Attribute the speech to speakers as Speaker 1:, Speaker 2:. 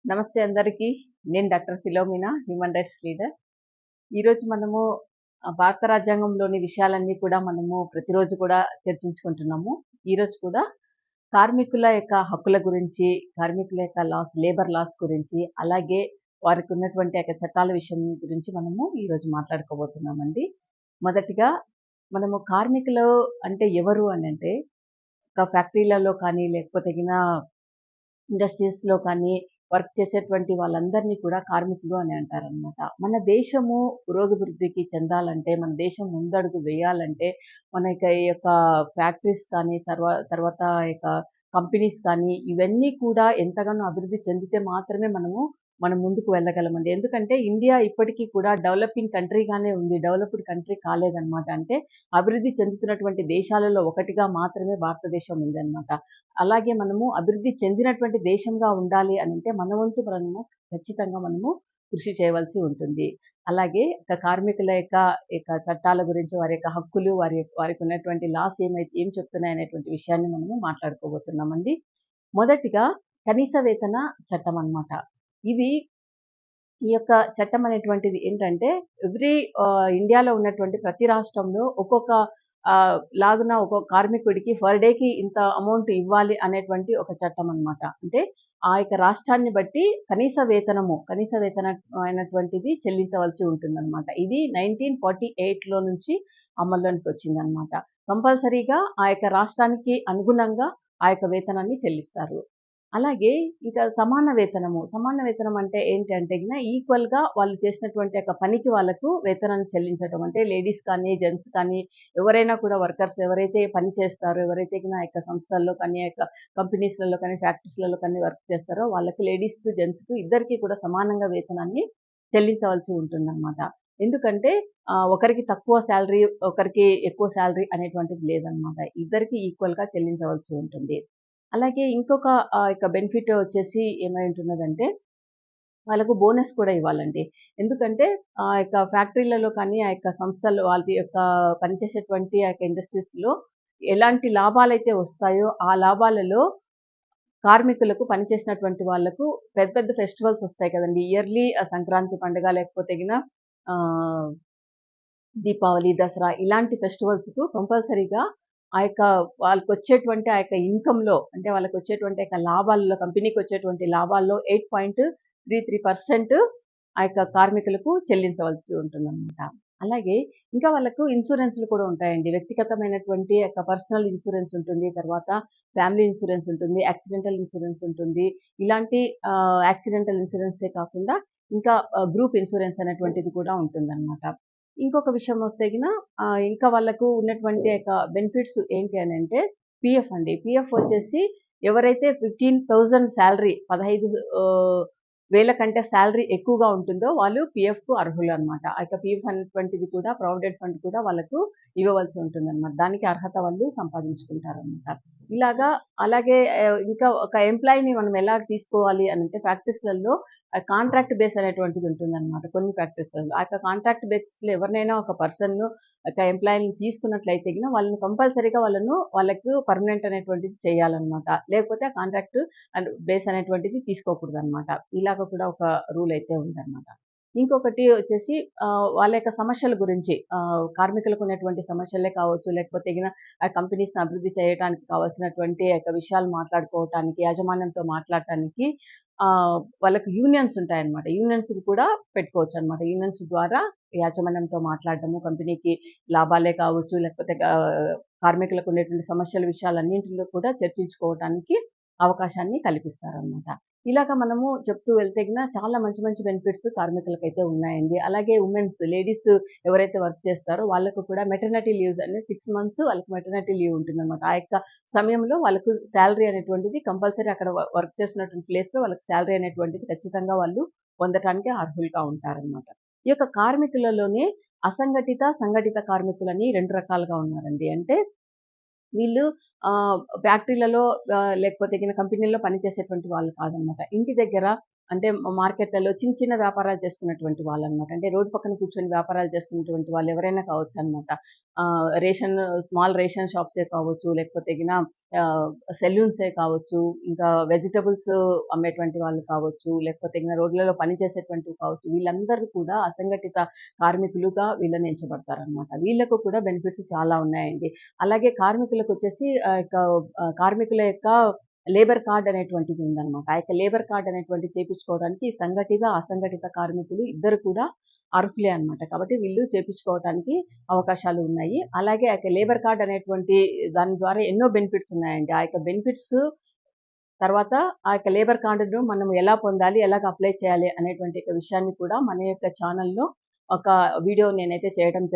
Speaker 1: నమస్తే అందరికీ. నేను doctor Philomena, human rights leader. ఈరోజు మనము భారత రాజ్యాంగంలోని విషయాలన్నీ కూడా మనము ప్రతిరోజు కూడా చర్చించుకుంటున్నాము. ఈరోజు కూడా కార్మికుల యొక్క హక్కుల గురించి, కార్మికుల యొక్క లేబర్ లాస్ గురించి, అలాగే వారికి ఉన్నటువంటి యొక్క చట్టాల విషయం గురించి మనము ఈరోజు మాట్లాడుకోబోతున్నామండి. మొదటిగా మనము కార్మికులు అంటే ఎవరు అనంటే, ఒక ఫ్యాక్టరీలలో కానీ, లేకపోతే ఇండస్ట్రీస్‌లో కానీ వర్క్ చేసేటువంటి వాళ్ళందరినీ కూడా కార్మికులు అని అంటారనమాట. మన దేశము పురోభివృద్ధికి చెందాలంటే, మన దేశం ముందడుగు వేయాలంటే, ఈ యొక్క ఫ్యాక్టరీస్ కానీ, తర్వాత ఈ యొక్క కంపెనీస్ కానీ, ఇవన్నీ కూడా ఎంతగానో అభివృద్ధి చెందితే మాత్రమే మనం ముందుకు వెళ్ళగలమండి. ఎందుకంటే ఇండియా ఇప్పటికీ కూడా డెవలపింగ్ కంట్రీగానే ఉంది. డెవలప్డ్ కంట్రీ కాలేదనమాట. అంటే అభివృద్ధి చెందుతున్నటువంటి దేశాలలో ఒకటిగా మాత్రమే భారతదేశం ఉందనమాట. అలాగే మనము అభివృద్ధి చెందినటువంటి దేశంగా ఉండాలి అనంటే మన వంతు ఖచ్చితంగా మనము కృషి చేయవలసి ఉంటుంది. అలాగే కార్మికుల యొక్క చట్టాల గురించి, వారి యొక్క హక్కులు, వారికి ఉన్నటువంటి లాస్ ఏం చెప్తున్నాయనేటువంటి విషయాన్ని మనము మాట్లాడుకోబోతున్నామండి. మొదటిగా కనీస వేతన చట్టం అన్నమాట. ఈ యొక్క చట్టం అనేటువంటిది ఏంటంటే ఇండియాలో ఉన్నటువంటి ప్రతి రాష్ట్రంలో ఒక్కొక్క లాగున ఒక్కొక్క కార్మికుడికి పర్ డేకి ఇంత అమౌంట్ ఇవ్వాలి అనేటువంటి ఒక చట్టం అన్నమాట. అంటే ఆ యొక్క రాష్ట్రాన్ని బట్టి కనీస వేతనం అయినటువంటిది చెల్లించవలసి ఉంటుందన్నమాట. ఇది 1948లో నుంచి అమల్లోనికి వచ్చిందన్నమాట. కంపల్సరీగా ఆ యొక్క రాష్ట్రానికి అనుగుణంగా ఆ యొక్క వేతనాన్ని చెల్లిస్తారు. అలాగే ఇంకా సమాన వేతనం అంటే ఏంటి అంటే ఈక్వల్‌గా వాళ్ళు చేసినటువంటి యొక్క పనికి వాళ్ళకు వేతనాన్ని చెల్లించటం. అంటే లేడీస్ కానీ, జెంట్స్ కానీ ఎవరైనా కూడా వర్కర్స్ ఎవరైతే పని చేస్తారో, ఎవరైతే ఆ యొక్క సంస్థల్లో కానీ, ఆ యొక్క కంపెనీస్‌లలో కానీ, ఫ్యాక్టరీస్‌లలో కానీ వర్క్ చేస్తారో వాళ్ళకి లేడీస్‌కు, జెంట్స్‌కు ఇద్దరికీ కూడా సమానంగా వేతనాన్ని చెల్లించవలసి ఉంటుందన్నమాట. ఎందుకంటే ఒకరికి తక్కువ సాలరీ, ఒకరికి ఎక్కువ సాలరీ అనేటువంటిది లేదన్నమాట. ఇద్దరికీ ఈక్వల్‌గా చెల్లించవలసి ఉంటుంది. అలాగే ఇంకొక యొక్క బెనిఫిట్ వచ్చేసి ఏమై ఉంటున్నదంటే, వాళ్ళకు బోనస్ కూడా ఇవ్వాలండి. ఎందుకంటే ఆ యొక్క ఫ్యాక్టరీలలో కానీ, ఆ యొక్క సంస్థల్లో వాళ్ళ యొక్క పనిచేసేటువంటి ఆ యొక్క ఇండస్ట్రీస్‌లో ఎలాంటి లాభాలైతే వస్తాయో, ఆ లాభాలలో కార్మికులకు పనిచేసినటువంటి వాళ్ళకు పెద్ద పెద్ద ఫెస్టివల్స్ వస్తాయి కదండీ! ఇయర్లీ సంక్రాంతి పండుగ లేకపోతే ఆహ్ దీపావళి, దసరా ఇలాంటి ఫెస్టివల్స్‌కు కంపల్సరీగా వాళ్ళకొచ్చేటువంటి ఆ యొక్క ఇన్‌కమ్‌లో అంటే వాళ్ళకొచ్చేటువంటి యొక్క లాభాల్లో కంపెనీకొచ్చేటువంటి లాభాల్లో 8.33% ఆ యొక్క కార్మికులకు చెల్లించవలసి ఉంటుందన్నమాట. అలాగే ఇంకా వాళ్ళకు ఇన్సూరెన్స్‌లు కూడా ఉంటాయండి. వ్యక్తిగతమైనటువంటి యొక్క పర్సనల్ ఇన్సూరెన్స్ ఉంటుంది. తర్వాత ఫ్యామిలీ ఇన్సూరెన్స్ ఉంటుంది. యాక్సిడెంటల్ ఇన్సూరెన్స్ ఉంటుంది. ఇలాంటి యాక్సిడెంటల్ ఇన్సూరెన్సే కాకుండా ఇంకా గ్రూప్ ఇన్సూరెన్స్ అనేటువంటిది కూడా ఉంటుందన్నమాట. ఇంకొక విషయం వస్తే ఇంకా వాళ్ళకు ఉన్నటువంటి యొక్క బెనిఫిట్స్ ఏంటి అనంటే పీఎఫ్ అండి. పీఎఫ్ వచ్చేసి ఎవరైతే 15,000 సాలరీ 15 వేల కంటే సాలరీ ఎక్కువగా ఉంటుందో వాళ్ళు పీఎఫ్‌కు అర్హులనమాట. ఆ యొక్క పీఎఫ్ అనేటువంటిది కూడా ప్రావిడెంట్ ఫండ్ కూడా వాళ్ళకు ఇవ్వవలసి ఉంటుందనమాట. దానికి అర్హత వాళ్ళు సంపాదించుకుంటారనమాట. అలాగే ఇంకా ఒక ఎంప్లాయీని మనం ఎలా తీసుకోవాలి అనంటే ఫ్యాక్టరీస్‌లలో కాంట్రాక్ట్ బేస్ అనేటువంటిది ఉంటుందనమాట కొన్ని ఫ్యాక్టరీస్‌లలో. ఆ యొక్క కాంట్రాక్ట్ బేసిస్‌లో ఎవరినైనా ఒక పర్సన్‌ను ఒక ఎంప్లాయీని తీసుకున్నట్లయితే వాళ్ళకు పర్మనెంట్ అనేటువంటిది చేయాలనమాట. లేకపోతే ఆ కాంట్రాక్ట్ బేస్ అనేటువంటిది తీసుకోకూడదనమాట. ఇలాగ కూడా ఒక రూల్ అయితే ఉందనమాట. ఇంకొకటి వచ్చేసి వాళ్ళ యొక్క సమస్యల గురించి కార్మికులకు ఉన్నటువంటి సమస్యలే కావచ్చు, లేకపోతే ఆ కంపెనీస్‌ని అభివృద్ధి చేయటానికి కావాల్సినటువంటి యొక్క విషయాలు మాట్లాడుకోవటానికి, యాజమాన్యంతో మాట్లాడటానికి వాళ్ళకి యూనియన్స్ ఉంటాయన్నమాట. యూనియన్స్‌ని కూడా పెట్టుకోవచ్చనమాట. యూనియన్స్ ద్వారా యాజమాన్యంతో మాట్లాడడము, కంపెనీకి లాభాలే కావచ్చు, లేకపోతే కార్మికులకు ఉండేటువంటి సమస్యల విషయాలన్నింటిలో కూడా చర్చించుకోవటానికి అవకాశాన్ని కల్పిస్తారనమాట. ఇలాగ మనము చెప్తూ వెళ్తే చాలా మంచి మంచి బెనిఫిట్స్ కార్మికులకైతే ఉన్నాయండి. అలాగే లేడీస్ ఎవరైతే వర్క్ చేస్తారో వాళ్ళకు కూడా మెటర్నిటీ లీవ్స్ అనేది 6 మంత్స్ వాళ్ళకి మెటర్నిటీ లీవ్ ఉంటుందన్నమాట. ఆ యొక్క సమయంలో వాళ్ళకు సాలరీ అనేటువంటిది కంపల్సరీ అక్కడ వర్క్ చేస్తున్నటువంటి ప్లేస్‌లో వాళ్ళకి సాలరీ అనేటువంటిది ఖచ్చితంగా వాళ్ళు పొందటానికి అర్హులుగా ఉంటారనమాట. ఈ యొక్క కార్మికులలోనే అసంఘటిత, సంఘటిత కార్మికులని 2 రకాలుగా ఉన్నారండి. అంటే వీళ్ళు ఫ్యాక్టరీలలో లేకపోతే కంపెనీల్లో పనిచేసేటువంటి వాళ్ళు కాదనమాట. ఇంటి దగ్గర అంటే మార్కెట్లలో చిన్న చిన్న వ్యాపారాలు చేసుకున్నటువంటి వాళ్ళనమాట. అంటే రోడ్డు పక్కన కూర్చొని వ్యాపారాలు చేసుకునేటువంటి వాళ్ళు ఎవరైనా కావచ్చనమాట. స్మాల్ రేషన్ షాప్సే కావచ్చు, లేకపోతే ఆహ్, సెలూన్సే కావచ్చు, ఇంకా వెజిటబుల్స్ అమ్మేటువంటి వాళ్ళు కావచ్చు, లేకపోతే రోడ్లలో పని చేసేటువంటివి కావచ్చు. వీళ్ళందరూ కూడా అసంఘటిత కార్మికులుగా వీళ్ళని ఎంచబడతారనమాట. వీళ్ళకు కూడా బెనిఫిట్స్ చాలా ఉన్నాయండి. అలాగే కార్మికులకొచ్చేసి కార్మికుల యొక్క లేబర్ కార్డ్ అనేటువంటిది ఉందనమాట. ఆ యొక్క లేబర్ కార్డ్ అనేటువంటిది చేపించుకోవడానికి సంఘటిత, అసంఘటిత కార్మికులు ఇద్దరు కూడా అర్హులే అనమాట. కాబట్టి వీళ్ళు చేపించుకోవటానికి అవకాశాలు ఉన్నాయి. అలాగే ఆ యొక్క లేబర్ కార్డ్ అనేటువంటి దాని ద్వారా ఎన్నో బెనిఫిట్స్ ఉన్నాయండి. ఆ యొక్క బెనిఫిట్స్ తర్వాత ఆ యొక్క లేబర్ కార్డును మనం ఎలా పొందాలి, ఎలాగ అప్లై చేయాలి అనేటువంటి విషయాన్ని కూడా మన యొక్క ఛానెల్‌లో ఒక వీడియో నేనైతే చేయడం జరిగింది.